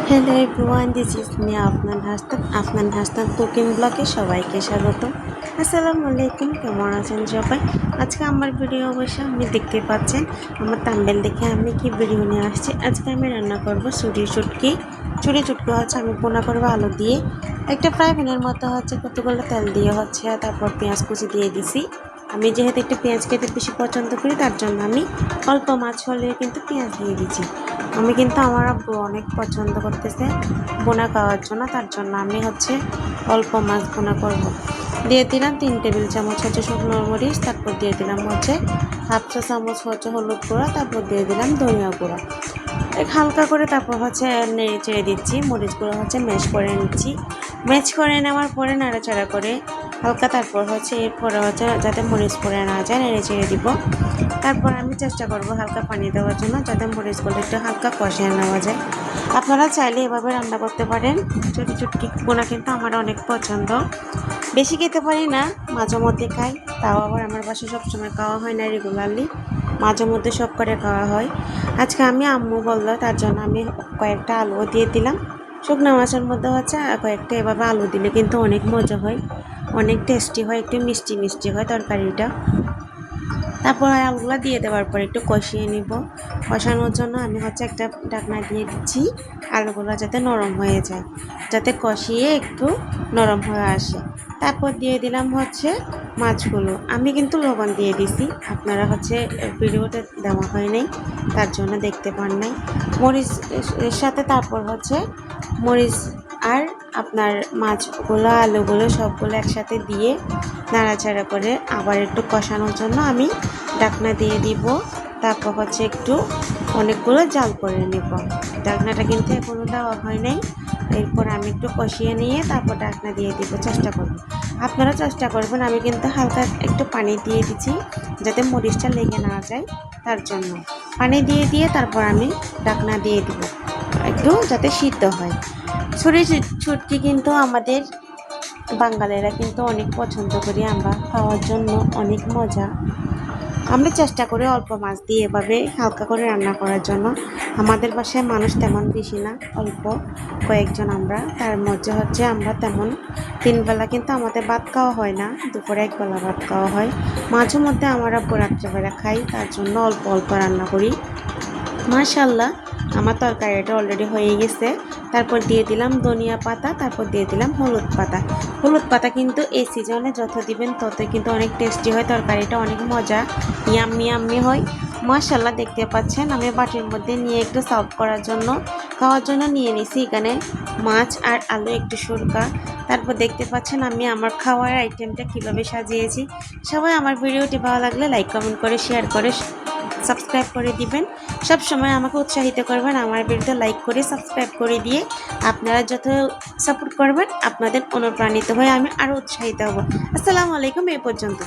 Hello everyone, this is me Afnan Hasnat cooking ব্লগে সবাইকে স্বাগত। আসসালামু আলাইকুম, কেমন আছেন সবাই? আজকে আমার ভিডিও অবশ্য আপনি দেখতে পাচ্ছেন। আমার থাম্বনেল দেখে আমি কি ভিডিও নিয়ে আসছি। আজকে আমি রান্না করব চুরি চুটকি হচ্ছে আমি পোনা করবো আলু দিয়ে। একটা ফ্রাই প্যানের মতো হচ্ছে কতগুলো তেল দিয়ে হচ্ছে, তারপর পেঁয়াজ কুচি দিয়ে দিছি। আমি যেহেতু একটু পেঁয়াজ খেতে বেশি পছন্দ করি, তার জন্য আমি অল্প মাছ হলে কিন্তু পেঁয়াজ দিয়ে দিচ্ছি। আমি কিন্তু আমার আব্বু অনেক পছন্দ করতেছে বোনা খাওয়ার জন্য, তার জন্য আমি হচ্ছে অল্প মাছ বোনা করব। দিয়ে দিলাম 3 টেবিল চামচ হচ্ছে শুকনো মরিচ, তারপর দিয়ে দিলাম হচ্ছে হাফ চা চামচ হচ্ছে হলুদ গুঁড়া, তারপর দিয়ে দিলাম ধনিয়া গুঁড়া। হালকা করে তারপর হচ্ছে নেড়ে চেড়ে দিচ্ছি। মরিচগুলো হচ্ছে ম্যাশ করে নিচ্ছি। ম্যাশ করে নেওয়ার পরে নাড়াচাড়া করে হালকা, তারপর হচ্ছে এরপরে হচ্ছে যাতে মরিচ পড়ে না যায় নেড়ে চেড়ে দিব। তারপর আমি চেষ্টা করব হালকা পানি দেওয়ার জন্য, যাতে মরিচগুলো একটু হালকা কষিয়ে নেওয়া যায়। আপনারা চাইলে এভাবে রান্না করতে পারেন। ছোটো চুটকি বোনা কিন্তু আমার অনেক পছন্দ। বেশি খেতে পারি না, মাঝে মধ্যে খাই। তাও আবার আমার বাসায় সবসময় খাওয়া হয় না রেগুলারলি, মাঝে মধ্যে সব করে খাওয়া হয়। আজকে আমি আম্মু বললো, তার জন্য আমি কয়েকটা আলুও দিয়ে দিলাম। শুকনো মাছের মধ্যে হচ্ছে কয়েকটা এভাবে আলু দিলে কিন্তু অনেক মজা হয়, অনেক টেস্টি হয়, একটু মিষ্টি মিষ্টি হয় তরকারিটা। তারপর আলুগুলো দিয়ে দেওয়ার পর একটু কষিয়ে নিব। কষানোর জন্য আমি হচ্ছে একটা ঢাকনা দিয়ে দিচ্ছি, আলুগুলো যাতে নরম হয়ে যায়, যাতে কষিয়ে একটু নরম হয়ে আসে। তারপর দিয়ে দিলাম হচ্ছে মাছগুলো। আমি কিন্তু লবণ দিয়ে দিছি, আপনারা হচ্ছে ভিডিওতে দেওয়া হয় নাই, তার জন্য দেখতে পান নাই। মরিচ এর সাথে তারপর হচ্ছে মরিচ আর আপনার মাছগুলো আলুগুলো সবগুলো একসাথে দিয়ে নাড়াচাড়া করে আবার একটু কষানোর জন্য আমি ঢাকনা দিয়ে দিব। তারপর হচ্ছে একটু অনেকগুলো জাল করে নেব। ঢাকনাটা কিন্তু এখনও দেওয়া হয় নাই। এরপর আমি একটু কষিয়ে নিয়ে তারপর ঢাকনা দিয়ে দিব, চেষ্টা করব। আপনারা চেষ্টা করবেন। আমি কিন্তু হালকা একটু পানি দিয়ে দিচ্ছি, যাতে মরিচটা লেগে না যায়, তার জন্য পানি দিয়ে তারপর আমি ঢাকনা দিয়ে দিব, একটু যাতে সিদ্ধ হয়। ছুরি ছুটকি কিন্তু আমাদের বাঙালিরা কিন্তু অনেক পছন্দ করি আমরা খাওয়ার জন্য, অনেক মজা। আমরা চেষ্টা করি অল্প মাছ দিয়ে এভাবে হালকা করে রান্না করার জন্য। আমাদের বাসায় মানুষ তেমন বেশি না, অল্প কয়েকজন আমরা, তার মধ্যে হচ্ছে আমরা তেমন 3 বেলা কিন্তু আমাদের ভাত খাওয়া হয় না, দুপুরে 1 বেলা ভাত খাওয়া হয়। মাঝে মধ্যে আমরা রাত্রেবেলা খাই, তার জন্য অল্প অল্প রান্না করি। মাশাআল্লাহ, আমার তরকারিটা অলরেডি হয়ে গেছে। তারপর দিয়ে দিলাম ধনিয়া পাতা, তারপর দিয়ে দিলাম হলুদ পাতা। হলুদ পাতা কিন্তু এই সিজনে যত দিবেন ততই কিন্তু অনেক টেস্টি হয়, তরকারিটা অনেক মজা, ইয়াম্মি ইয়াম্মি হয়। মাশাআল্লাহ, দেখতে পাচ্ছেন আমি বাটির মধ্যে নিয়ে একটু সার্ভ করার জন্য, খাওয়ার জন্য নিয়ে নিছি এখানে মাছ আর আলু, একটু সুরকা। তারপর দেখতে পাচ্ছেন আমি আমার খাওয়ার আইটেমটা কিভাবে সাজিয়েছি। সবাই আমার ভিডিওটি ভালো লাগলে লাইক কমেন্ট করে শেয়ার করে সাবস্ক্রাইব করে দিবেন। সব সময় আমাকে উৎসাহিত করবেন, আমার ভিডিওতে লাইক করে সাবস্ক্রাইব করে দিয়ে আপনারা যত সাপোর্ট করবেন, আপনাদের অনুপ্রাণিত হয়ে আমি আরও উৎসাহিত হব। আসসালামু আলাইকুম, এই পর্যন্ত।